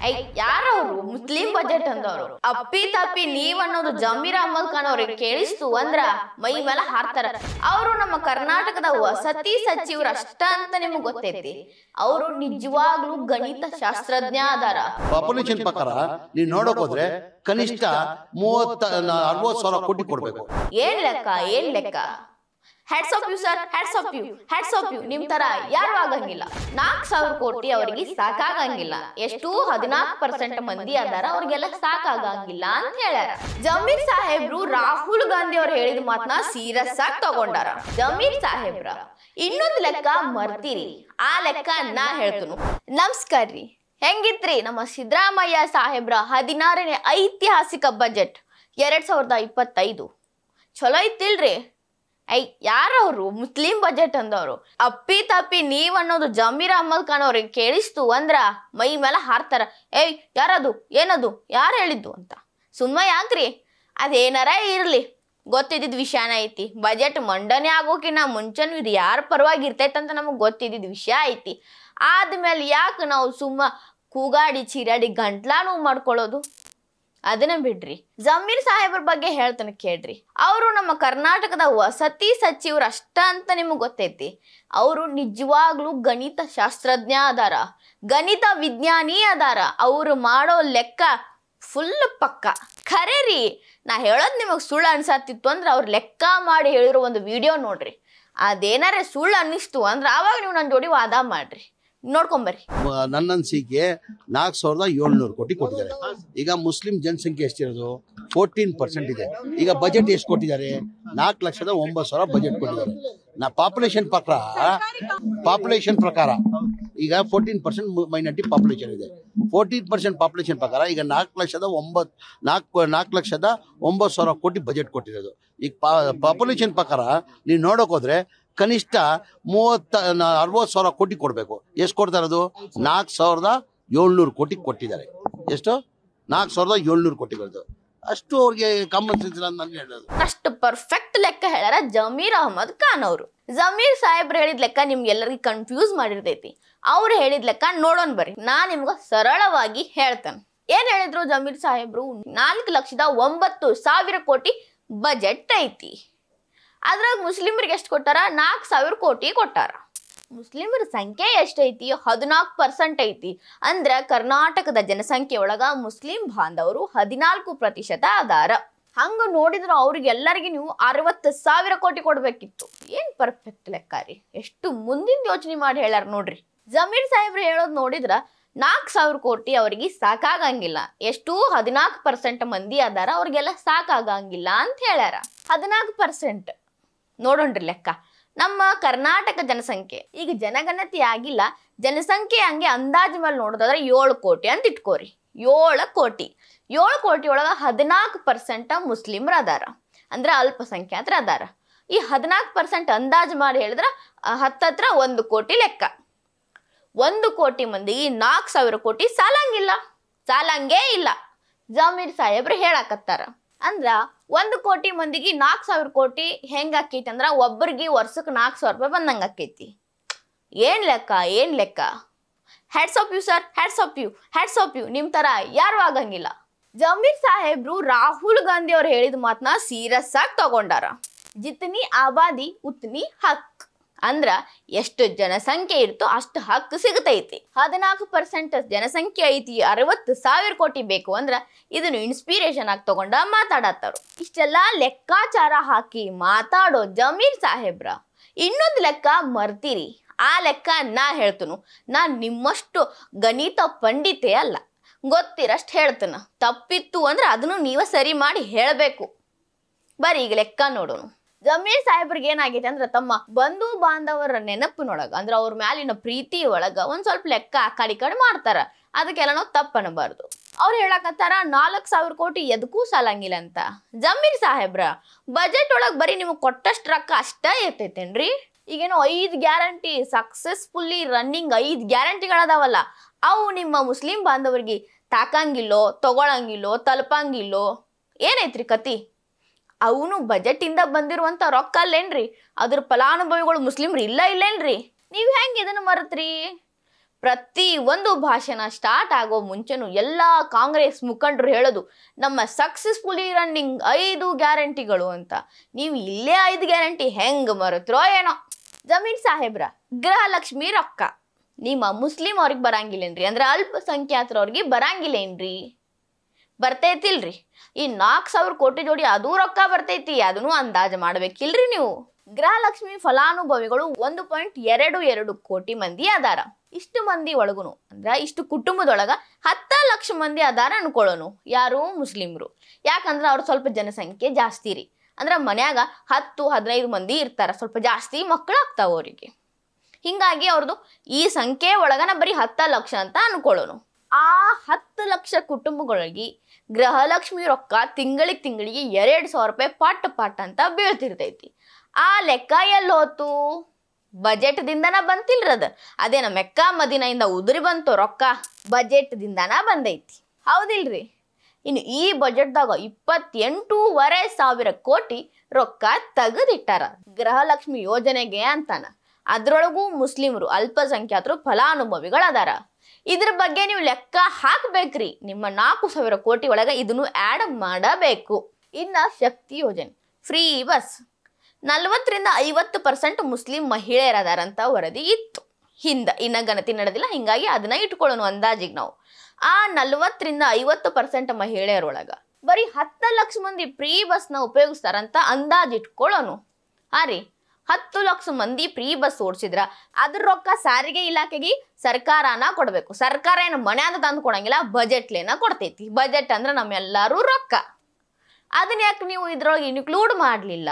I ಯಾರವರು Muslim budget ಅಂದವರು ಅಪ್ಪಿ ತಪ್ಪಿ ನೀವ್ ಅನ್ನೋದು ಜಮೀರ್ ಅಹಮದ್ ಖಾನ್ ಅವ್ರಿಗೆ ಕೇಳಿಸ್ತು ಅಂದ್ರ ಮೈ ಮೇಲೆ ಹಾರ್ತಾರ. ಅವರು ನಮ್ಮ ಕರ್ನಾಟಕದ ವಸತಿ ಸಚಿವರು ಅಷ್ಟ ಅಂತ ನಿಮ್ಗೆ ಗೊತ್ತೈತಿ. ಅವರು ನಿಜವಾಗ್ಲೂ ಗಣಿತ ಶಾಸ್ತ್ರಜ್ಞ ಅದಾರ. ಪಾಪ್ಯುಲೇಷನ್ ಪ್ರಕಾರ ನೀವು ನೋಡಕ್ ಹೋದ್ರೆ ಕನಿಷ್ಠ 60,000 ಕೋಟಿ ಕೊಡ್ಬೇಕು. ಏನ್ ಲೆಕ್ಕ hats off you sir, hats off you. ನಿಮ್ ತರ ಯಾರು ಆಗಂಗಿಲ್ಲ. 4,000 ಕೋಟಿ ಅವ್ರಿಗೆ ಸಾಕಾಗಂಗಿಲ್ಲ. ಎಷ್ಟು 14% ಮಂದಿ ಅದಾರ, ಅವ್ರಿಗೆಲ್ಲ ಸಾಕಾಗಂಗಿಲ್ಲ ಅಂತ ಹೇಳ್ಯಾರ. ಜಮೀರ್ ಸಾಹೇಬ್ರು ರಾಹುಲ್ ಗಾಂಧಿ ಅವ್ರು ಹೇಳಿದ ಮಾತನ್ನ ಸೀರಿಯಸ್ ಆಗಿ ತಗೊಂಡಾರ. ಜಮೀರ್ ಸಾಹೇಬ್ರ ಇನ್ನೊಂದು ಲೆಕ್ಕ ಮರ್ತೀರಿ, ಆ ಲೆಕ್ಕ ನಾ ಹೇಳ್ತನು. ನಮಸ್ಕಾರ್ರಿ, ಹೆಂಗಿತ್ರಿ ನಮ್ಮ ಸಿದ್ದರಾಮಯ್ಯ ಸಾಹೇಬ್ರ 16ನೇ ಐತಿಹಾಸಿಕ ಬಜೆಟ್ 2025? ಚಲೋ ಇತ್ತಿಲ್ರಿ? ಐ ಯಾರವರು ಮುಸ್ಲಿಂ ಬಜೆಟ್ ಅಂದವರು ಅಪ್ಪಿ ತಪ್ಪಿ ನೀವ್ ಅನ್ನೋದು ಜಮೀರ್ ಅಹಮದ್ ಖಾನ್ ಅವ್ರಿಗೆ ಕೇಳಿಸ್ತು ಅಂದ್ರ ಮೈ ಮೇಲೆ ಹಾರ್ತಾರ. ಏಯ್ ಯಾರದು, ಏನದು, ಯಾರು ಹೇಳಿದ್ದು ಅಂತ. ಸುಮ್ಮ ಯಾಕ್ರಿ, ಅದೇನಾರ ಇರ್ಲಿ, ಗೊತ್ತಿದ್ದಿದ್ ವಿಷಯನ ಐತಿ. ಬಜೆಟ್ ಮಂಡನೆ ಆಗೋಕಿನ್ನ ಮುಂಚೆನೂ ಇದು ಯಾರ ಪರವಾಗಿ ಇರ್ತೈತಂತ ನಮಗ್ ಗೊತ್ತಿದ್ದಿದ್ ವಿಷಯ ಐತಿ. ಆದ್ಮೇಲೆ ಯಾಕೆ ನಾವು ಸುಮ್ಮ ಕೂಗಾಡಿ ಚೀರಾಡಿ ಗಂಟ್ಲಾ ನೋವು ಮಾಡ್ಕೊಳ್ಳೋದು? ಅದನ್ನ ಬಿಡ್ರಿ, ಜಮೀರ್ ಸಾಹೇಬ್ರ ಬಗ್ಗೆ ಹೇಳ್ತಾನೆ ಕೇಳ್ರಿ. ಅವರು ನಮ್ಮ ಕರ್ನಾಟಕದ ವಸತಿ ಸಚಿವರು ಅಷ್ಟ ಅಂತ ನಿಮ್ಗೆ ಗೊತ್ತೈತಿ. ಅವರು ನಿಜವಾಗ್ಲೂ ಗಣಿತ ಶಾಸ್ತ್ರಜ್ಞ ಅದಾರ, ಗಣಿತ ವಿಜ್ಞಾನಿ ಅದಾರ. ಅವ್ರು ಮಾಡೋ ಲೆಕ್ಕ ಫುಲ್ ಪಕ್ಕ ಖರೆ ರೀ. ನಾ ಹೇಳೋದು ನಿಮಗೆ ಸುಳ್ಳು ಅನ್ಸತ್ತಿತ್ತು ಅಂದ್ರೆ ಅವ್ರು ಲೆಕ್ಕ ಮಾಡಿ ಹೇಳಿರೋ ಒಂದು ವಿಡಿಯೋ ನೋಡ್ರಿ. ಅದೇನಾರೇ ಸುಳ್ಳು ಅನ್ನಿಸ್ತು ಅಂದ್ರೆ ಆವಾಗ ನೀವು ನನ್ನ ಜೋಡಿ ವಾದ ಮಾಡ್ರಿ, ನೋಡ್ಕೊಂಬರ್ರಿ. ನನ್ನ ಅನಿಸಿಕೆ 4,700 ಕೋಟಿ ಕೊಟ್ಟಿದ್ದಾರೆ. ಈಗ ಮುಸ್ಲಿಂ ಜನಸಂಖ್ಯೆ ಎಷ್ಟಿರೋದು 14% ಇದೆ. ಈಗ ಬಜೆಟ್ ಎಷ್ಟು ಕೊಟ್ಟಿದ್ದಾರೆ? 4,09,000 ಬಜೆಟ್ ಕೊಟ್ಟಿದ್ದಾರೆ. ಪಾಪ್ಯುಲೇಷನ್ ಪ್ರಕಾರ ಈಗ 14% ಮೈನಾರಿಟಿ ಪಾಪ್ಯುಲೇಷನ್ ಇದೆ. 14% ಪಾಪ್ಯುಲೇಷನ್ ಪ್ರಕಾರ ಈಗ 4,09,000 ಕೋಟಿ ಬಜೆಟ್ ಕೊಟ್ಟಿರೋದು. ಈಗ ಪಾಪ್ಯುಲೇಷನ್ ಪ್ರಕಾರ ನೀವು ನೋಡಕ್ ಹೋದ್ರೆ ಕನಿಷ್ಠ 60,000 ಕೋಟಿ ಕೊಡ್ಬೇಕು. ಎಷ್ಟು ಕೊಡ್ತಾ ಇರೋದು? 4,700 ಕೋಟಿ ಕೊಟ್ಟಿದ್ದಾರೆ. ಎಷ್ಟು? 4,700 ಕೋಟಿಗಳದ್ದು. ಅಷ್ಟು ಅವ್ರಿಗೆ ಕಾಮನ್ ಸೆನ್ಸ್ ಇಲ್ಲ ಅಂತ ನಾನು ಹೇಳೋದು. ಅಷ್ಟು ಪರ್ಫೆಕ್ಟ್ ಲೆಕ್ಕ ಹೇಳ್ಯಾರ ಜಮೀರ್ ಅಹಮದ್ ಖಾನ್ ಅವರು. ಜಮೀರ್ ಸಾಹೇಬ್ರು ಹೇಳಿದ ಲೆಕ್ಕ ನಿಮ್ಗೆಲ್ಲರಿಗೂ ಕನ್ಫ್ಯೂಸ್ ಮಾಡಿರ್ತೈತಿ. ಅವ್ರು ಹೇಳಿದ ಲೆಕ್ಕ ನೋಡೋಣ ಬರ್ರಿ. ನಾ ನಿಮ್ಗ ಸರಳವಾಗಿ ಹೇಳ್ತೇನೆ. ಏನ್ ಹೇಳಿದ್ರು ಜಮೀರ್ ಸಾಹೇಬ್ರು? 4,09,000 ಕೋಟಿ ಬಜೆಟ್ ಐತಿ. ಅದ್ರಾಗ ಮುಸ್ಲಿಮರಿಗೆ ಎಷ್ಟು ಕೊಟ್ಟಾರ? 4,000 ಕೋಟಿ ಕೊಟ್ಟಾರ. ಮುಸ್ಲಿಮರ ಸಂಖ್ಯೆ ಎಷ್ಟೈತಿ? 14% ಐತಿ. ಅಂದ್ರ ಕರ್ನಾಟಕದ ಜನಸಂಖ್ಯೆ ಒಳಗ ಮುಸ್ಲಿಂ ಬಾಂಧವರು 14% ಅದಾರ. ಹಂಗ ನೋಡಿದ್ರ ಅವ್ರಿಗೆಲ್ಲರಿಗೂ ನೀವು 60,000 ಕೋಟಿ ಕೊಡ್ಬೇಕಿತ್ತು. ಏನ್ ಪರ್ಫೆಕ್ಟ್ ಲೆಕ್ಕ ರೀ. ಎಷ್ಟು ಮುಂದಿನ ಯೋಚನೆ ಮಾಡಿ ಹೇಳ್ಯಾರ ನೋಡ್ರಿ. ಜಮೀರ್ ಸಾಹೇಬ್ರು ಹೇಳೋದು ನೋಡಿದ್ರ 4,000 ಕೋಟಿ ಅವ್ರಿಗೆ ಸಾಕಾಗಂಗಿಲ್ಲ. ಎಷ್ಟು? 14% ಮಂದಿ ಅದಾರ, ಅವ್ರಿಗೆಲ್ಲ ಸಾಕಾಗಂಗಿಲ್ಲ ಅಂತ ಹೇಳ್ಯಾರ. 14% ನೋಡೋಣ್ರಿ ಲೆಕ್ಕ. ನಮ್ಮ ಕರ್ನಾಟಕ ಜನಸಂಖ್ಯೆ ಈಗ ಜನಗಣತಿ ಆಗಿಲ್ಲ, ಜನಸಂಖ್ಯೆ ಹಂಗೆ ಅಂದಾಜು ಮೇಲೆ ನೋಡೋದಾದ್ರೆ 7 ಕೋಟಿ ಅಂತ ಇಟ್ಕೋರಿ. 7 ಕೋಟಿ ಒಳಗ 14% ಮುಸ್ಲಿಮ್ರು ಅದಾರ, ಅಂದ್ರೆ ಅಲ್ಪಸಂಖ್ಯಾತರ ಅದಾರ. ಈ 14% ಅಂದಾಜು ಮಾಡಿ ಹೇಳಿದ್ರ ಹತ್ತತ್ರ 1 ಕೋಟಿ ಲೆಕ್ಕ. 1 ಕೋಟಿ ಮಂದಿಗೆ 4,000 ಕೋಟಿ ಸಾಲಂಗೇ ಇಲ್ಲ. ಜಮೀರ್ ಸಾಹೇಬ್ರು ಹೇಳಕತ್ತಾರ. ಅಂದ್ರ 1 ಕೋಟಿ ಮಂದಿಗೆ 4,000 ಕೋಟಿ ಹೆಂಗ ಆಕೈತಿ ಅಂದ್ರ ಒಬ್ಬರಿಗೆ ವರ್ಷಕ್ಕೆ 4,000 ರೂಪಾಯಿ ಬಂದಂಗ ಆಕೈತಿ. ಏನ್ ಲೆಕ್ಕ hats off you sir, hats off you. ನಿಮ್ ತರ ಯಾರು ಆಗಂಗಿಲ್ಲ. ಜಮೀರ್ ಸಾಹೇಬ್ರು ರಾಹುಲ್ ಗಾಂಧಿ ಅವ್ರು ಹೇಳಿದ ಮಾತನ್ನ ಸೀರಿಯಸ್ ಆಗಿ ತಗೊಂಡಾರ. ಜಿತ್ನಿ ಆಬಾದಿ ಉತ್ನಿ ಹಕ್ ಅಂದ್ರ ಎಷ್ಟು ಜನಸಂಖ್ಯೆ ಇರ್ತೋ ಅಷ್ಟು ಹಕ್ಕು ಸಿಗತೈತಿ. 14% ಜನಸಂಖ್ಯೆ ಐತಿ, 60,000 ಕೋಟಿ ಬೇಕು ಅಂದ್ರ ಇದನ್ನು ಇನ್ಸ್ಪಿರೇಷನ್ ಆಗಿ ತಗೊಂಡ ಮಾತಾಡತ್ತಾರು. ಇಷ್ಟೆಲ್ಲಾ ಲೆಕ್ಕಾಚಾರ ಹಾಕಿ ಮಾತಾಡೋ ಜಮೀರ್ ಸಾಹೇಬ್ರ ಇನ್ನೊಂದು ಲೆಕ್ಕ ಮರ್ತೀರಿ, ಆ ಲೆಕ್ಕ ನಾ ಹೇಳ್ತನು. ನಾ ನಿಮ್ಮಷ್ಟು ಗಣಿತ ಪಂಡಿತೆ ಅಲ್ಲ, ಗೊತ್ತಿರಷ್ಟು ಹೇಳ್ತನ. ತಪ್ಪಿತ್ತು ಅಂದ್ರೆ ಅದನ್ನು ನೀವ ಸರಿ ಮಾಡಿ ಹೇಳಬೇಕು. ಬರೀ ಈಗ ಲೆಕ್ಕ ನೋಡೋಣ. ಜಮೀರ್ ಸಾಹೇಬ್ರಿಗೆ ಏನಾಗೈತೆ ಅಂದ್ರೆ ತಮ್ಮ ಬಂಧು ಬಾಂಧವರ ನೆನಪಿನೊಳಗ ಅಂದ್ರೆ ಅವ್ರ ಮ್ಯಾಲಿನ ಪ್ರೀತಿ ಒಳಗ ಒಂದ್ ಸ್ವಲ್ಪ ಲೆಕ್ಕ ಆ ಕಡೆ ಮಾಡ್ತಾರ. ಅದಕ್ಕೆಲ್ಲ ನಾವು ತಪ್ಪನಬಾರ್ದು. ಅವ್ರು ಹೇಳಕತ್ತಾರ 4,000 ಕೋಟಿ ಎದಕ್ಕೂ ಸಾಲಂಗಿಲ್ಲ ಅಂತ. ಜಮೀರ್ ಸಾಹೇಬ್ರ ಬಜೆಟ್ ಒಳಗ್ ಬರೀ ನಿಮಗೆ ಕೊಟ್ಟಷ್ಟು ರೊಕ್ಕ ಅಷ್ಟ ಇರ್ತೈತೇನ್ರಿ? ಈಗೇನೋ 5 ಗ್ಯಾರಂಟಿ ಸಕ್ಸಸ್ಫುಲ್ಲಿ ರನ್ನಿಂಗ್ 5 ಗ್ಯಾರಂಟಿಗಳದಾವಲ್ಲ, ಅವು ನಿಮ್ಮ ಮುಸ್ಲಿಂ ಬಾಂಧವರಿಗೆ ತಾಕಂಗಿಲ್ಲೋ, ತಗೊಳಂಗಿಲ್ಲೋ, ತಲುಪಂಗಿಲ್ಲೋ? ಏನೈತ್ರಿ ಕತಿ? ಅವನು ಬಜೆಟ್ ಇಂದ ಬಂದಿರುವಂತ ರೊಕ್ಕ ಅಲ್ಲೇನ್ರಿ? ಅದ್ರ ಫಲಾನುಭವಿಗಳು ಮುಸ್ಲಿಮ್ರು ಇಲ್ಲೇನ್ರಿ? ನೀವ್ ಹೆಂಗ್ ಇದನ್ನ ಮರತ್ರಿ? ಪ್ರತಿ ಒಂದು ಭಾಷಣ ಸ್ಟಾರ್ಟ್ ಆಗೋ ಮುಂಚೆನೂ ಎಲ್ಲ ಕಾಂಗ್ರೆಸ್ ಮುಖಂಡರು ಹೇಳೋದು ನಮ್ಮ ಸಕ್ಸಸ್ಫುಲಿ ರನ್ನಿಂಗ್ 5 ಗ್ಯಾರಂಟಿಗಳು ಅಂತ. ನೀವು ಇಲ್ಲೇ 5 ಗ್ಯಾರಂಟಿ ಹೆಂಗ್ ಮರೆತ್ರೋ ಏನೋ. ಜಮೀರ್ ಸಾಹೇಬ್ರ, ಗೃಹಲಕ್ಷ್ಮಿ ರೊಕ್ಕ ನಿಮ್ಮ ಮುಸ್ಲಿಂ ಅವ್ರಿಗೆ ಬರಂಗಿಲ್ಲೇನ್ರಿ? ಅಂದ್ರೆ ಅಲ್ಪಸಂಖ್ಯಾತರವ್ರಿಗೆ ಬರಂಗಿಲ್ಲೇನ್ರಿ? ಬರ್ತೈತಿಲ್ರಿ. ಈ 4,000 ಕೋಟಿ ಜೋಡಿ ಅದು ರೊಕ್ಕ ಬರ್ತೈತಿ, ಅದನ್ನು ಅಂದಾಜು ಮಾಡ್ಬೇಕಿಲ್ರಿ ನೀವು. ಗೃಹಲಕ್ಷ್ಮಿ ಫಲಾನುಭವಿಗಳು 1.22 ಕೋಟಿ ಮಂದಿ ಅದಾರ. ಇಷ್ಟು ಮಂದಿ ಒಳಗುನು ಅಂದ್ರ ಇಷ್ಟು ಕುಟುಂಬದೊಳಗ 10 ಲಕ್ಷ ಮಂದಿ ಅದಾರ ಅನ್ಕೊಳ್ಳೋನು. ಯಾರು? ಮುಸ್ಲಿಮ್ರು. ಯಾಕಂದ್ರ ಅವ್ರ ಸ್ವಲ್ಪ ಜನಸಂಖ್ಯೆ ಜಾಸ್ತಿ ರೀ. ಅಂದ್ರ ಮನ್ಯಾಗ 10-15 ಮಂದಿ ಇರ್ತಾರ, ಸ್ವಲ್ಪ ಜಾಸ್ತಿ ಮಕ್ಕಳು ಆಗ್ತಾವ ಅವರಿಗೆ. ಹಿಂಗಾಗಿ ಅವ್ರದ್ದು ಈ ಸಂಖ್ಯೆ ಒಳಗನ ಬರೀ 10 ಲಕ್ಷ ಅಂತ ಅನ್ಕೊಳ್ಳೋನು. ಆ 10 ಲಕ್ಷ ಕುಟುಂಬಗಳಿಗೆ ಗೃಹಲಕ್ಷ್ಮಿ ರೊಕ್ಕ ತಿಂಗಳಿಗೆ 2,000 ರೂಪಾಯಿ ಪಾಟ್ ಅಂತ ಬೀಳ್ತಿರ್ತೈತಿ. ಆ ಲೆಕ್ಕ ಎಲ್ಲಿ ಹೋತು? ಬಜೆಟ್ ದಿಂದನ ಬಂತಿಲ್ರದ. ಅದೇನ ಮೆಕ್ಕ ಮದಿನೆಯಿಂದ ಉದುರಿ ಬಂತು ರೊಕ್ಕ? ಬಜೆಟ್ ದಿಂದನ ಬಂದೈತಿ, ಹೌದಿಲ್ರಿ? ಇನ್ನು ಈ ಬಜೆಟ್ದಾಗ 28,500 ಕೋಟಿ ರೊಕ್ಕ ತೆಗೆದಿಟ್ಟಾರ ಗೃಹಲಕ್ಷ್ಮಿ ಯೋಜನೆಗೆ ಅಂತಾನ. ಅದ್ರೊಳಗೂ ಮುಸ್ಲಿಮರು ಅಲ್ಪಸಂಖ್ಯಾತರು ಫಲಾನುಭವಿಗಳದಾರ. ಇದ್ರ ಬಗ್ಗೆ ನೀವು ಲೆಕ್ಕ ಹಾಕ್ಬೇಕ್ರಿ. ನಿಮ್ಮ 4,000 ಕೋಟಿ ಒಳಗೆ ಇದನ್ನು ಆ್ಯಡ್ ಮಾಡಬೇಕು. ಇನ್ನ ಶಕ್ತಿ ಯೋಜನೆ ಫ್ರೀ ಬಸ್ 40-50% ಮುಸ್ಲಿಂ ಮಹಿಳೆಯರದಾರಂತ ವರದಿ ಇತ್ತು ಹಿಂದ. ಇನ್ನ ಗಣತಿ ನಡೆದಿಲ್ಲ, ಹಿಂಗಾಗಿ ಅದನ್ನ ಇಟ್ಕೊಳ್ಳೋಣ ಅಂದಾಜಿಗೆ ನಾವು. ಆ 40-50% ಮಹಿಳೆಯರೊಳಗ ಬರೀ 10 ಲಕ್ಷ ಮಂದಿ ಫ್ರೀ ಬಸ್ನ ಉಪಯೋಗಿಸ್ತಾರಂತ ಅಂದಾಜ್ ಇಟ್ಕೊಳ್ಳೋನು. ರೀ 10 ಲಕ್ಷ ಮಂದಿ ಫ್ರೀ ಬಸ್ ಓಡಿಸಿದ್ರ ಅದ್ರ ರೊಕ್ಕ ಸಾರಿಗೆ ಇಲಾಖೆಗೆ ಸರ್ಕಾರನ ಕೊಡಬೇಕು. ಸರ್ಕಾರ ಏನು ಮನ್ಯಾಗ ತಂದು ಕೊಡಂಗಿಲ್ಲ, ಬಜೆಟ್ಲೇನ ಕೊಡ್ತೈತಿ. ಬಜೆಟ್ ಅಂದ್ರೆ ನಮ್ಮೆಲ್ಲರೂ ರೊಕ್ಕ. ಅದನ್ನ ಯಾಕೆ ನೀವು ಇದ್ರೊಳಗೆ ಇನ್ಕ್ಲೂಡ್ ಮಾಡಲಿಲ್ಲ?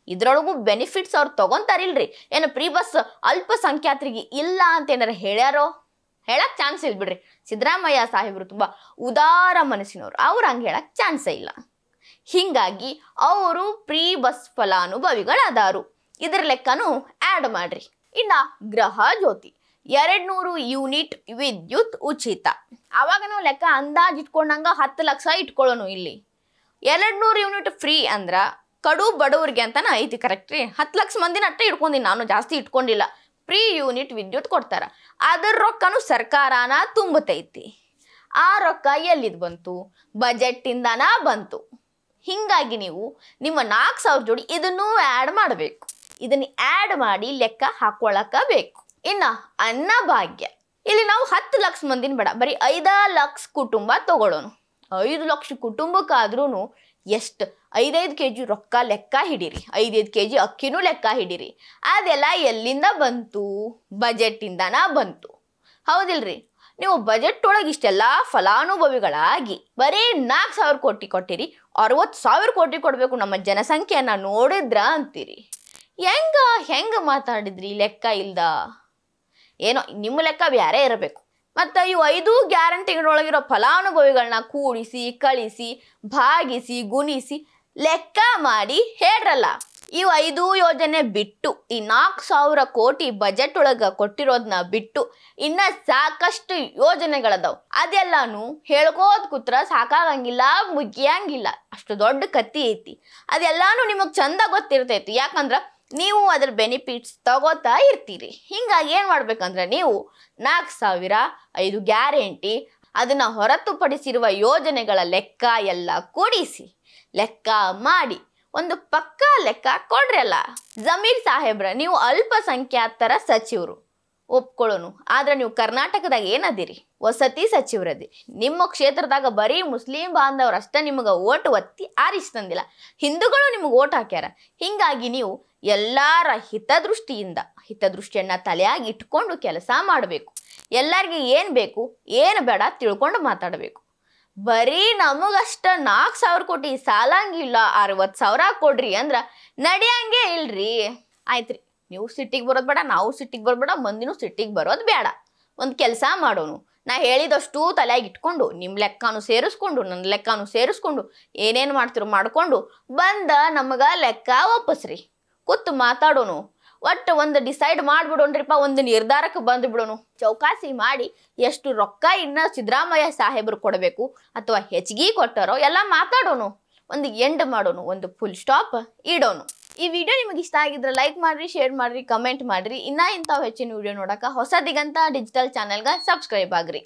ಇದ್ರೊಳಗೂ ಬೆನಿಫಿಟ್ಸ್ ಅವ್ರು ತಗೊಂತಾರಿಲ್ರಿ. ಏನು ಫ್ರೀ ಬಸ್ ಅಲ್ಪಸಂಖ್ಯಾತರಿಗೆ ಇಲ್ಲ ಅಂತ ಏನಾರ ಹೇಳ್ಯಾರೋ? ಹೇಳಕ್ ಚಾನ್ಸ್ ಇಲ್ಲ ಬಿಡ್ರಿ. ಸಿದ್ದರಾಮಯ್ಯ ಸಾಹೇಬರು ತುಂಬಾ ಉದಾರ ಮನಸ್ಸಿನವ್ರು, ಅವ್ರು ಹಂಗೆ ಹೇಳಕ್ ಚಾನ್ಸೇ ಇಲ್ಲ. ಹಿಂಗಾಗಿ ಅವರು ಫ್ರೀ ಬಸ್ ಫಲಾನುಭವಿಗಳದಾರು. ಇದ್ರ ಲೆಕ್ಕನೂ ಆ್ಯಡ್ ಮಾಡ್ರಿ. ಇನ್ನ ಗೃಹ ಜ್ಯೋತಿ 200 ಯೂನಿಟ್ ವಿದ್ಯುತ್ ಉಚಿತ. ಅವಾಗ ನಾವು ಲೆಕ್ಕ ಅಂದಾಜ್ ಇಟ್ಕೊಂಡಂಗ 10 ಲಕ್ಷ ಇಟ್ಕೊಳ್ಳೋನು. ಇಲ್ಲಿ 200 ಯೂನಿಟ್ ಫ್ರೀ ಅಂದ್ರ ಕಡು ಬಡವರಿಗೆ ಅಂತಾನ ಐತಿ, ಕರೆಕ್ಟ್ ರೀ? 10 ಲಕ್ಷ ಮಂದಿನ ಅಟ್ಟೆ ಇಟ್ಕೊಂಡಿನಿ ನಾನು, ಜಾಸ್ತಿ ಇಟ್ಕೊಂಡಿಲ್ಲ. ಫ್ರೀ ಯೂನಿಟ್ ವಿದ್ಯುತ್ ಕೊಡ್ತಾರ. ಅದ್ರ ರೊಕ್ಕನು ಸರ್ಕಾರನ ತುಂಬತೈತಿ. ಆ ರೊಕ್ಕ ಎಲ್ಲಿದ್ ಬಂತು? ಬಜೆಟ್ ಇಂದಾನ ಬಂತು. ಹಿಂಗಾಗಿ ನೀವು ನಿಮ್ಮ 4,000 ಜೋಡಿ ಇದನ್ನೂ ಆ್ಯಡ್ ಮಾಡಬೇಕು. ಇದನ್ನ ಆ್ಯಡ್ ಮಾಡಿ ಲೆಕ್ಕ ಹಾಕೊಳಕ ಬೇಕು. ಇನ್ನ ಅನ್ನಭಾಗ್ಯ, ಇಲ್ಲಿ ನಾವು 10 ಲಕ್ಷ ಮಂದಿನ ಬೇಡ, ಬರೀ 5 ಲಕ್ಷ ಕುಟುಂಬ ತಗೊಳ್ಳೋನು. 5 ಲಕ್ಷ ಕುಟುಂಬಕ್ಕಾದ್ರೂ ಎಷ್ಟು 5-5 kg ರೊಕ್ಕ ಲೆಕ್ಕ ಹಿಡೀರಿ, 5-5 kg ಅಕ್ಕಿನೂ ಲೆಕ್ಕ ಹಿಡೀರಿ. ಅದೆಲ್ಲ ಎಲ್ಲಿಂದ ಬಂತು? ಬಜೆಟ್ ಇಂದಾನ ಬಂತು, ಹೌದಿಲ್ರಿ? ನೀವು ಬಜೆಟ್ ಒಳಗೆ ಇಷ್ಟೆಲ್ಲ ಫಲಾನುಭವಿಗಳಾಗಿ ಬರೀ 4,000 ಕೋಟಿ ಕೊಟ್ಟಿರಿ, 60,000 ಕೋಟಿ ಕೊಡ್ಬೇಕು ನಮ್ಮ ಜನಸಂಖ್ಯೆಯನ್ನ ನೋಡಿದ್ರ ಅಂತೀರಿ. ಹೆಂಗ ಮಾತಾಡಿದ್ರಿ ಲೆಕ್ಕ ಇಲ್ದ? ಏನೋ ನಿಮ್ಮ ಲೆಕ್ಕ ಬ್ಯಾರೆ ಇರಬೇಕು. ಮತ್ತು ಇವು 5 ಗ್ಯಾರಂಟಿಗಳೊಳಗಿರೋ ಫಲಾನುಭವಿಗಳನ್ನ ಕೂಡಿಸಿ ಕಳಿಸಿ ಭಾಗಿಸಿ ಗುಣಿಸಿ ಲೆಕ್ಕ ಮಾಡಿ ಹೇಳ್ರಲ್ಲ. ಇವು 5 ಯೋಜನೆ ಬಿಟ್ಟು ಈ 4,000 ಕೋಟಿ ಬಜೆಟ್ ಒಳಗೆ ಕೊಟ್ಟಿರೋದನ್ನ ಬಿಟ್ಟು ಇನ್ನ ಸಾಕಷ್ಟು ಯೋಜನೆಗಳದಾವ್. ಅದೆಲ್ಲಾನು ಹೇಳ್ಕೋದ್ ಕೂತ್ರ ಸಾಕಾಗಂಗಿಲ್ಲ, ಮುಗಿಯಂಗಿಲ್ಲ. ಅಷ್ಟು ದೊಡ್ಡ ಕತ್ತಿ ಐತಿ. ಅದೆಲ್ಲಾನು ನಿಮಗೆ ಚಂದ ಗೊತ್ತಿರ್ತೈತಿ, ಯಾಕಂದ್ರೆ ನೀವು ಅದ್ರ ಬೆನಿಫಿಟ್ಸ್ ತಗೋತಾ ಇರ್ತೀರಿ. ಹಿಂಗಾಗಿ ಏನು ಮಾಡ್ಬೇಕಂದ್ರೆ ನೀವು 4,000 5 ಗ್ಯಾರಂಟಿ ಅದನ್ನ ಹೊರತುಪಡಿಸಿರುವ ಯೋಜನೆಗಳ ಲೆಕ್ಕ ಎಲ್ಲ ಕೂಡಿಸಿ ಲೆಕ್ಕ ಮಾಡಿ ಒಂದು ಪಕ್ಕಾ ಲೆಕ್ಕ ಕೊಡ್ರಲ್ಲ. ಜಮೀರ್ ಸಾಹೇಬ್ರ, ನೀವು ಅಲ್ಪಸಂಖ್ಯಾತರ ಸಚಿವರು ಒಪ್ಕೊಳ್ಳೋನು. ಆದ್ರೆ ನೀವು ಕರ್ನಾಟಕದಾಗ ಏನದಿರಿ? ವಸತಿ ಸಚಿವರದಿ. ನಿಮ್ಮ ಕ್ಷೇತ್ರದಾಗ ಬರೀ ಮುಸ್ಲಿಂ ಬಾಂಧವ್ರು ಅಷ್ಟ ನಿಮಗೆ ಓಟ್ ಒತ್ತಿ ಆರಿಸ್ತಂದಿಲ್ಲ, ಹಿಂದೂಗಳು ನಿಮಗೆ ಓಟ್ ಹಾಕ್ಯಾರ. ಹಿಂಗಾಗಿ ನೀವು ಎಲ್ಲರ ಹಿತದೃಷ್ಟಿಯನ್ನ ತಲೆಯಾಗಿ ಇಟ್ಕೊಂಡು ಕೆಲಸ ಮಾಡಬೇಕು. ಎಲ್ಲರಿಗೆ ಏನು ಬೇಕು ಏನು ಬೇಡ ತಿಳ್ಕೊಂಡು ಮಾತಾಡಬೇಕು. ಬರೀ ನಮಗಷ್ಟ 4,000 ಕೋಟಿ ಸಾಲಂಗಿಲ್ಲ, 60,000 ಕೊಡ್ರಿ ಅಂದ್ರ ನಡೆಯಂಗೆ ಇಲ್ರಿ. ಆಯ್ತ್ರಿ, ನೀವು ಸಿಟ್ಟಿಗೆ ಬರೋದು ಬೇಡ, ನಾವು ಸಿಟ್ಟಿಗೆ ಬರೋದು ಬೇಡ, ಮಂದಿನೂ ಸಿಟ್ಟಿಗೆ ಬರೋದು ಬೇಡ. ಒಂದು ಕೆಲಸ ಮಾಡೋನು, ನಾ ಹೇಳಿದಷ್ಟು ತಲೆಯಾಗಿ ಇಟ್ಕೊಂಡು ನಿಮ್ಮ ಲೆಕ್ಕನೂ ಸೇರಿಸ್ಕೊಂಡು ನನ್ನ ಲೆಕ್ಕನೂ ಸೇರಿಸ್ಕೊಂಡು ಏನೇನು ಮಾಡ್ತಿರೋ ಮಾಡ್ಕೊಂಡು ಬಂದ ನಮಗ ಲೆಕ್ಕ ವಾಪಸ್ರಿ. ಕೂತು ಮಾತಾಡೋನು. ಒಟ್ಟು ಒಂದು ಡಿಸೈಡ್ ಮಾಡ್ಬಿಡೋಣ್ರಿಪ್ಪ, ಒಂದು ನಿರ್ಧಾರಕ್ಕೆ ಬಂದು ಬಿಡೋನು. ಚೌಕಾಸಿ ಮಾಡಿ ಎಷ್ಟು ರೊಕ್ಕ ಇನ್ನ ಸಿದ್ದರಾಮಯ್ಯ ಸಾಹೇಬರು ಕೊಡಬೇಕು ಅಥವಾ ಹೆಚ್ಚಿಗೆ ಕೊಟ್ಟಾರೋ ಎಲ್ಲ ಮಾತಾಡೋನು. ಒಂದು ಎಂಡ್ ಮಾಡೋನು, ಒಂದು ಫುಲ್ ಸ್ಟಾಪ್ ಇಡೋನು. ಈ ವಿಡಿಯೋ ನಿಮಗೆ ಇಷ್ಟ ಆಗಿದ್ರೆ ಲೈಕ್ ಮಾಡ್ರಿ, ಶೇರ್ ಮಾಡ್ರಿ, ಕಮೆಂಟ್ ಮಾಡ್ರಿ. ಇನ್ನ ಇಂಥವು ಹೆಚ್ಚಿನ ವಿಡಿಯೋ ನೋಡಕ ಹೊಸ ದಿಗಂತ ಡಿಜಿಟಲ್ ಚಾನೆಲ್ಗೆ ಸಬ್ಸ್ಕ್ರೈಬ್ ಆಗ್ರಿ.